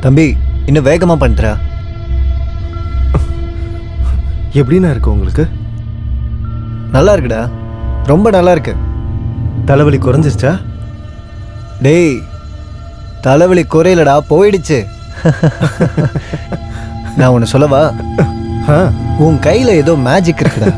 தம்பி இன்னும் வேகமாக பண்ணுறா. எப்படின்னா இருக்கு உங்களுக்கு? நல்லா இருக்குடா, ரொம்ப நல்லா இருக்கு. தலைவலி குறைஞ்சிருச்சா? டேய் தலைவலி குறையலடா, போயிடுச்சு. நான் ஒன்று சொல்லவா? உன் கையில் ஏதோ மேஜிக் இருக்குடா.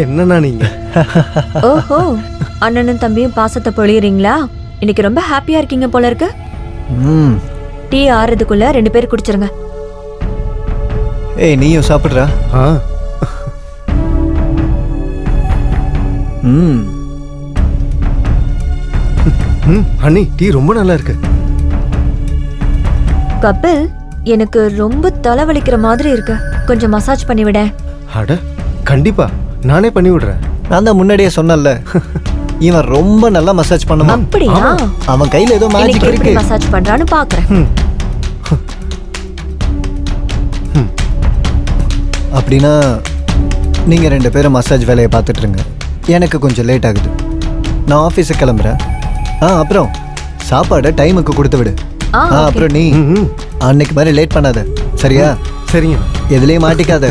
என்னன்னா நீங்க? ஓஹோ, அண்ணனும் தம்பியும் பாசத்தை பொழியறீங்களா? இன்னைக்கு ரொம்ப ஹாப்பியா இருக்கீங்க போல இருக்கு. டீ ஆறதுக்குள்ள 2 பேர் குடிச்சிருங்க. ஏய் நீயும் சாப்பிட்றா. அண்ணி டீ ரொம்ப நல்லா இருக்கு. கபில், எனக்கு ரொம்ப தலைவலிக்கிற மாதிரி இருக்கு, கொஞ்சம் மசாஜ் பண்ணி விட. அட கண்டிப்பா, நானே பண்ணி விடுறேன். நான் தான் முன்னாடியே சொன்னேன்ல, இவன் ரொம்ப நல்லா மசாஜ் பண்ணுவான். அப்படியா? அவன் கையில ஏதோ மேஜிக் இருக்கு. மசாஜ் பண்றான்னு பாக்குறேன். அப்படின்னா நீங்க 2 பேரும் மசாஜ் வேலையை பார்த்துட்டு இருங்க. எனக்கு கொஞ்சம் லேட் ஆகுது, நான் ஆஃபீஸுக்கு கிளம்புறேன். அப்புறம் சாப்பாடை டைமுக்கு கொடுத்து விடு. அப்புறம் நீ அன்னைக்கு மாதிரி லேட் பண்ணாத, சரியா? சரிங்கண்ணா. எதுலேயும் மாட்டிக்காத.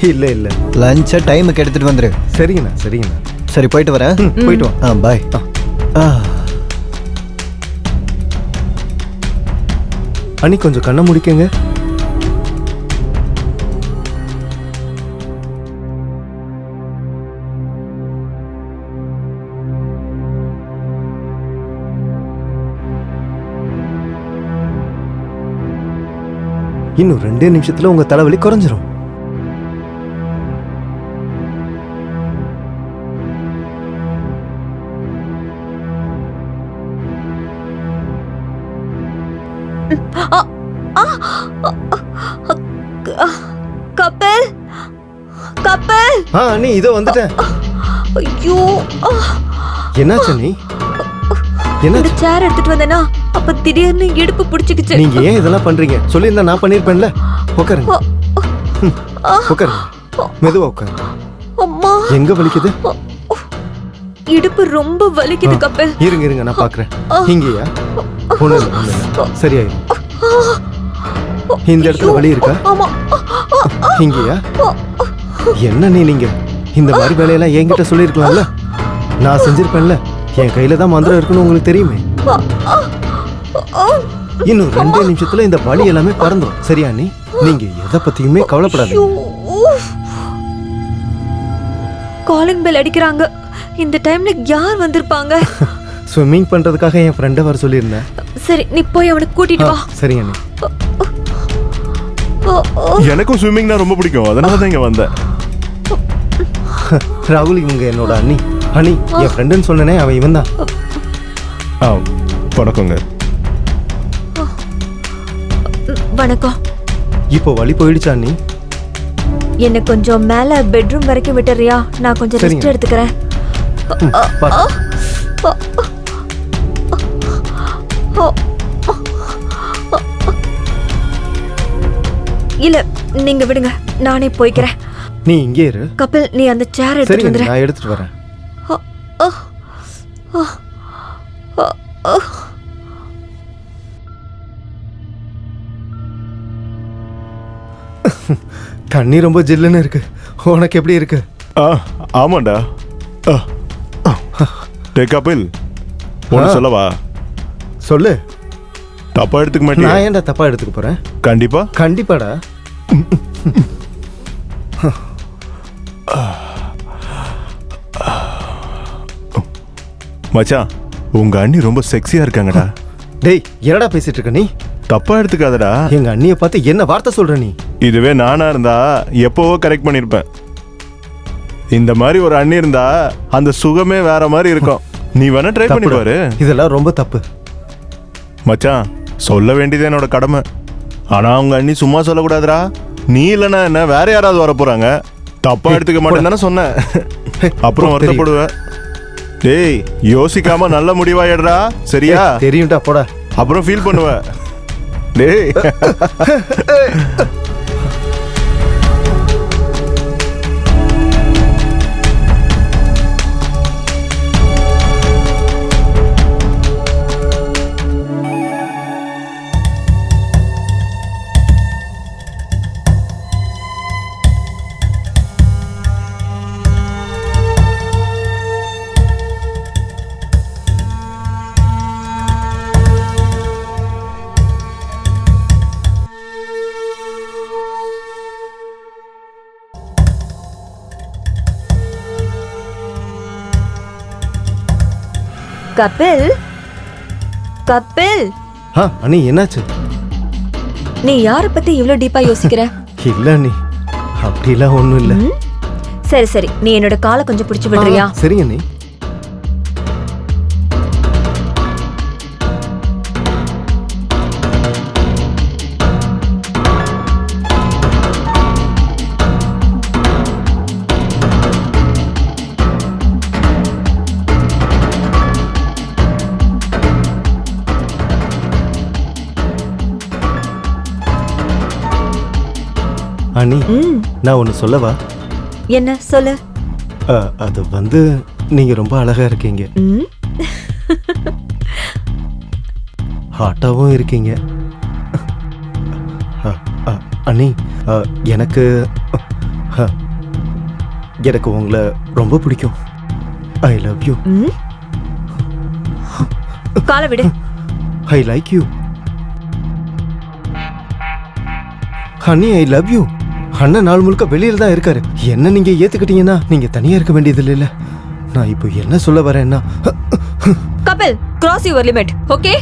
இல்லை இல்லை, லஞ்சை டைமுக்கு எடுத்துட்டு வந்துரு. சரிங்கண்ணா சரிங்கண்ணா. சரி போயிட்டு வரேன். போயிட்டு வா. பாய். அண்ணி கொஞ்சம் கண்ணை முடிக்கங்க. இன்னும் 2 நிமிஷத்துல உங்க தலைவலி குறைஞ்சிரும். கபில், கபில். அண்ணி இதோ வந்துட்டேன். ஐயோ, என்னாச்சு நீ? இந்த சேர் எடுத்துட்டு வந்தேனா, அப்ப திடீர்னு இடுப்பு பிடிச்சிக்கிச்சு. நீங்க ஏன் இதெல்லாம் பண்றீங்க? சொல்லியிருந்தா நான் பண்ணிருப்பேன்ல. உட்காருங்க, உட்காருங்க, மெதுவா உட்காருங்க. அம்மா, எங்க வலிக்குது? இடுப்பு ரொம்ப வலிக்குது கபில். இருங்க இருங்க, நான் பாக்குறேன். இங்கயா? ஒண்ணு இல்ல, சரியாயிரும். இந்த இடத்துல வலி இருக்கா? இங்கயா? என்ன நீங்க இந்த மாதிரி வேலையெல்லாம் என்கிட்ட சொல்லிருக்கலாம்ல, நான் செஞ்சிருப்பேன்ல. என் கையில தான் மந்திரம் இருக்குன்னு உங்களுக்கு தெரியுமே. இன்னும் 2 நிமிஷத்துல இந்த வலி எல்லாமே பறந்துடும், சரியா? நீங்க எதை பத்தியுமே கவலைப்படாதீங்க. காலிங் பெல் அடிக்கிறாங்க. இந்த டைம்ல யார் வந்திருப்பாங்க? ஸ்விம்மிங் பண்றதுக்காக என் ஃப்ரெண்டை வர சொல்லியிருந்தேன். சரி, நீ போய் அவனை கூட்டிட்டு வா. சரிங்க அண்ணி. எனக்கும் ஸ்விம்மிங்னா ரொம்ப பிடிக்கும், அதனால தான் இங்க வந்தேன். ராகுல் இவங்க என்னோட அண்ணி. அண்ணி, என் ஃப்ரெண்டுன்னு சொன்னனே, அவன் இவன் தான். வணக்கங்க. வணக்கம். இப்போ வலி போயிடுச்சா அண்ணி? என்ன கொஞ்சம் மேல பெட்ரூம் வரைக்கும் விட்டுறியா? நான் கொஞ்சம் ரெஸ்ட் எடுத்துக்கிறேன். இல்ல, நீங்க விடுங்க, நானே போய்க்கிறேன். நீ இங்கே இரு. கபில், நீ அந்த சேர் எடுத்துட்டு வந்துரு. நான் எடுத்துட்டு வரேன். தண்ணி ரொம்ப ஜில்லுன்னு இருக்கு. உனக்கு எப்படி இருக்கு? ஆமாண்டா. கபில், ஒன்று சொல்லவா? சொல்லு. தப்பா எடுத்துக்க மாட்டேன். நான் ஏன்டா தப்பா எடுத்துக்க போறேன்? கண்டிப்பா கண்டிப்பாடா. மச்சான், உங்க அண்ணி ரொம்ப செக்ஸியா இருக்காங்கடா. டேய், என்னடா பேசிட்டு இருக்க நீ? தப்பா எடுத்துக்காதடா. எங்க அண்ணியை பார்த்து என்ன வார்த்தை சொல்ற நீ? இதுவே நானா இருந்தா எப்பவோ கரெக்ட் பண்ணிருப்பேன். இந்த மாதிரி ஒரு அண்ணி இருந்தா அந்த சுகமே வேற மாதிரி இருக்கும். நீ வேணா ட்ரை பண்ணி பாரு. இதெல்லாம் ரொம்ப தப்பு மச்சான். சொல்ல வேண்டியது என்னோட கடமை. ஆனா உங்க அண்ணி சும்மா சொல்லக்கூடாதுடா. நீ இல்லைன்னா என்ன, வேற யாராவது வர போறாங்க. தப்பா எடுத்துக்க மாட்டேன்னு தானே சொன்னேன். அப்புறம் வருத்தப்படுவேன். டேய், யோசிக்காம நல்ல முடிவா எடுறா, சரியா? தெரியும்டா, போடா. அப்புறம் ஃபீல் பண்ணுவ. டேய், கபில் கபில் அண்ணி என்னாச்சு? நீ யார பத்தி இவ்ளோ டீப்பா யோசிக்கிற? இல்ல அண்ணி, அப்படிலாம் ஒண்ணும் இல்ல. ம்? சரி சரி, நீ என்னோட காலை கொஞ்சம் பிடிச்சு விடுறியா? சரிங்க அண்ணி. அண்ணி, ம், நான் ஒன்று சொல்லவா? என்ன சொல்லு. அது வந்து நீங்க ரொம்ப அழகா இருக்கீங்க, ம், ஹாட்டாவும் இருக்கீங்க. அண்ணி, எனக்கு எனக்கு உங்களை ரொம்ப பிடிக்கும். I love you. ம். காலை விடு. I like you. Honey, I love you. அண்ணன் நாள் முழுக்க வெளியில தான் இருக்காரு. என்ன நீங்க ஏத்துக்கிட்டீங்கன்னா நீங்க தனியா இருக்க வேண்டியது இல்ல. நான் இப்போ என்ன சொல்ல வரேன்னா, Kapil, cross your limit, okay?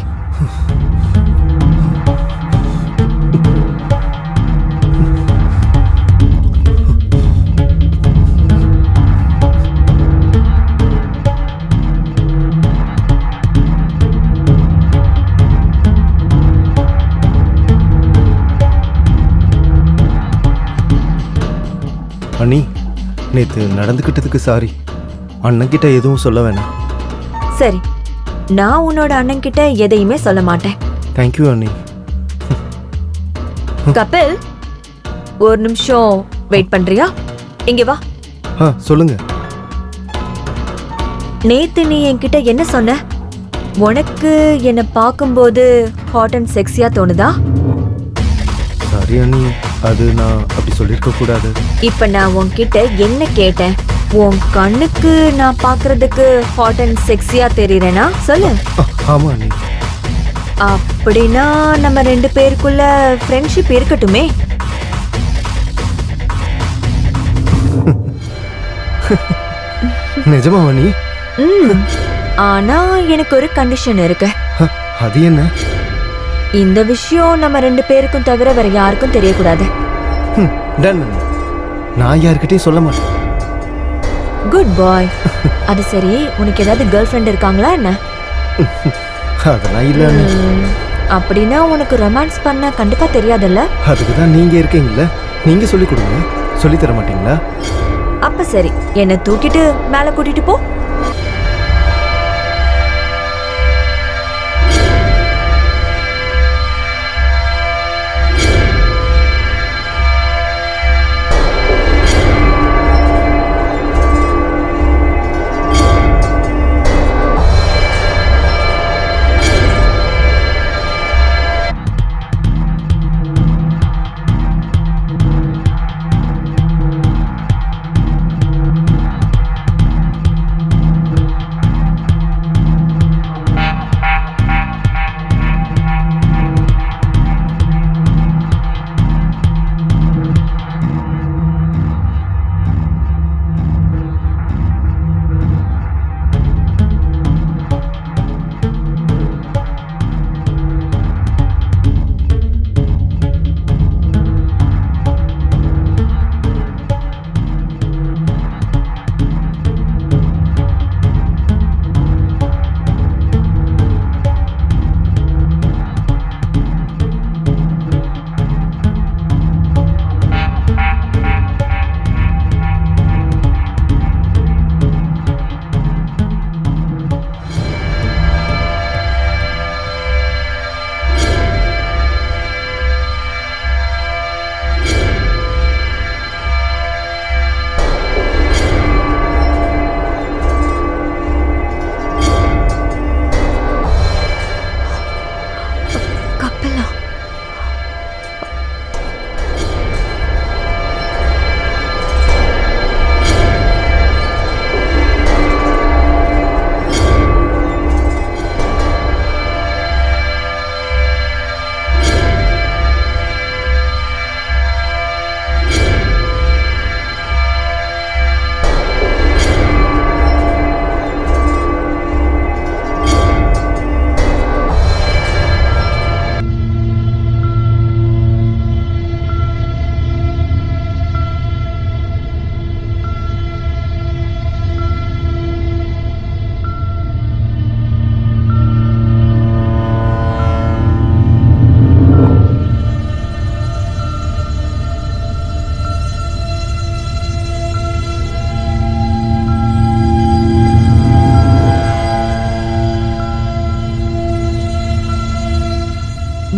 அண்ணி, நேத்து நடந்துக்கிட்டதுக்கு சாரி. அண்ணன் கிட்ட எதுவும் சொல்ல வேணாம். சரி, நான் உன்னோட அண்ணன் கிட்ட எதையுமே சொல்ல மாட்டேன். தேங்க்யூ அண்ணி. கபில், ஒரு நிமிஷம் வெயிட் பண்றியா? இங்க வா. சொல்லுங்க. நேத்து நீ என்கிட்ட என்ன சொன்ன? உனக்கு என்ன பார்க்கும்போது ஹாட் அண்ட் செக்ஸியா தோணுதா? சாரி அண்ணி, அது நான் அப்படி சொல்லியிருக்க கூடாது. இப்ப நான் உன்கிட்ட என்ன கேட்டேன்? உன் கண்ணுக்கு நான் பார்க்கிறதுக்கு ஹாட் அண்ட் செக்ஸியா தெரியறேனா? சொல்லு. ஆமா அண்ணி. அப்படின்னா நம்ம ரெண்டு பேருக்குள்ள ஃப்ரெண்ட்ஷிப் இருக்கட்டுமே. நிஜமா அண்ணி? ம். ஆனா எனக்கு ஒரு கண்டிஷன் இருக்கு. அது என்ன? இந்த விஷயம் நம்ம ரெண்டு பேருக்கும் தவிர வேற யாருக்கும் தெரியக்கூடாது. டன் அண்ணி. நான் யார்கிட்டயும் சொல்ல மாட்டேன். குட் பாய். அது சரி, உனக்கு ஏதாவது கேர்ள் ஃப்ரெண்ட் இருக்காங்களா என்ன? அதெல்லாம் இல்ல அண்ணி. அப்படின்னா உனக்கு ரொமான்ஸ் பண்ண கண்டிப்பா தெரியாதுல்ல? அதுக்கு தான் நீங்க இருக்கீங்கல்ல, நீங்க சொல்லி கொடுங்க. சொல்லி தர மாட்டீங்களா? அப்ப சரி, என்னை தூக்கிட்டு மேல கூட்டிட்டு போ.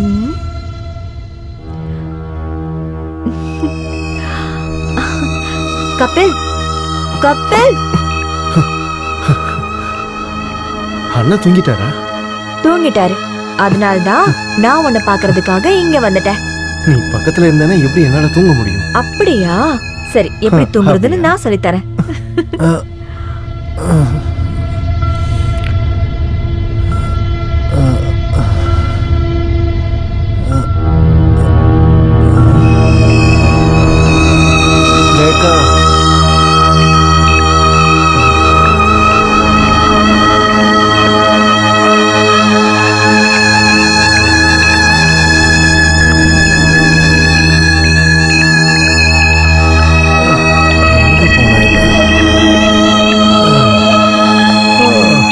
ம். கபில் கபில் அண்ணா தூங்கிட்டாரா? தூங்கிட்டாரு. அதனால்தான் நான் உன்னை பாக்குறதுக்காக இங்க வந்துட்டேன். நீ பக்கத்துல இருந்தானே எப்படி என்னால தூங்க முடியும்? அப்படியா? சரி, எப்படி தூங்குறதுன்னு நான் சொல்லித்தரேன். ரேகா, எங்க போனா இவ?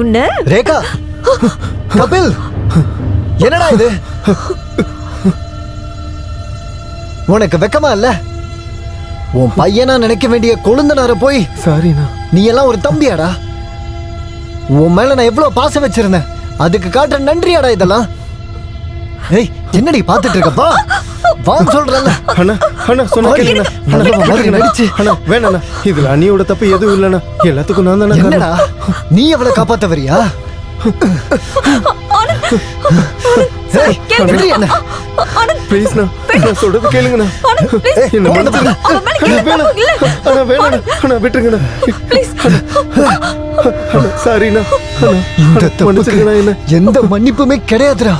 உன்ன ரேகா, கபில், என்னடா இது? உனக்கு வெக்கமா இல்ல? உன் பையனா நினைக்க வேண்டிய கொழுந்தனார போய் சாரிண்ணா. நீ எல்லாம் ஒரு தம்பியாடா? உன் மேல நான் எவ்வளவு பாசம் வச்சிருந்தேன், அதுக்கு காட்டுற நன்றியாடா இதெல்லாம்? ஏய், என்னடி பாத்துட்டு இருக்கப்பா? வா சொல்றல. அண்ணா அண்ணா சொன்ன கேளுங்க. நல்ல மாதிரி நடிச்சு. அண்ணா வேணாண்ணா, இதுல அண்ணியோட தப்பு எதுவும் இல்லைண்ணா. எல்லாத்துக்கும் நான் தானே என்னடா நீ அவளை காப்பாத்த வரியா? ஏய், விடுடி என்ன? ப்ளீஸ்ண்ணா, நான் சொல்றது கேளுங்கண்ணா. ஏய், என்ன போடா, மன்னிச்சிருங்க. அண்ணா வேணாம், அண்ணா வேணாண்ணா, அண்ணா விட்டுருங்கண்ணா. அண்ணா சாரிண்ணா. இந்த மன்னிச்சிருங்கண்ணா என்ன. தப்புக்கு எந்த மன்னிப்புமே கிடையாதுடா.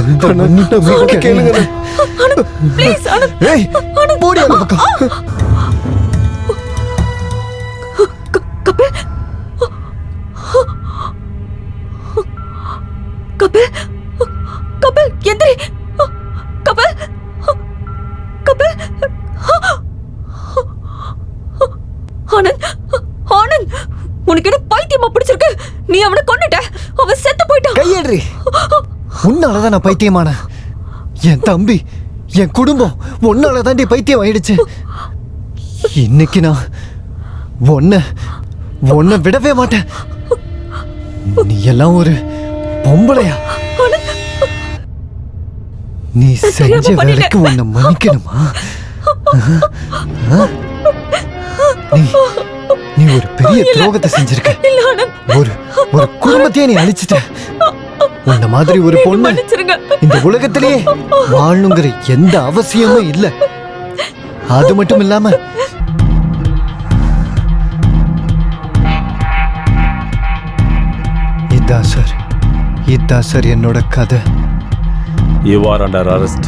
எந்த மன்னிப்புமே சொல்றது கேளுங்கண்ணா. கிடையாது. ஏய், போடி அந்த பக்கம். கபில் கபில் எந்திரி. கபில் கபில். ஆனந்த் ஆனந்த், உனக்கு என்ன பைத்தியமா பிடிச்சிருக்கு? நீ அவனை கொன்னுட்ட. அவன் செத்து போயிட்டான். கையேறி. உன்னாலதான் நான் பைத்தியமான. என் தம்பி, என் குடும்பம் உன்னால தாண்டி பைத்தியம் ஆயிடுச்சு. இன்னைக்கு நான் உன்னை விடவே மாட்டேன். நீ எல்லாம் ஒரு பொம்பளையா? நீ செஞ்ச வேலைக்கு உன்னை மன்னிக்கணுமா? நீ ஒரு பெரிய துரோகத்தை செஞ்சிருக்க. ஒரு ஒரு குடும்பத்தையே நீ அழிச்சிட்ட. உன்ன மாதிரி ஒரு பொண்ணு மன்னிச்சிருங்க. இந்த உலகத்திலேயே வாழணுங்கிற எந்த அவசியமும் இல்ல. அது மட்டும் இல்லாம இதான் சார் என்னோட கதை. You are under arrest.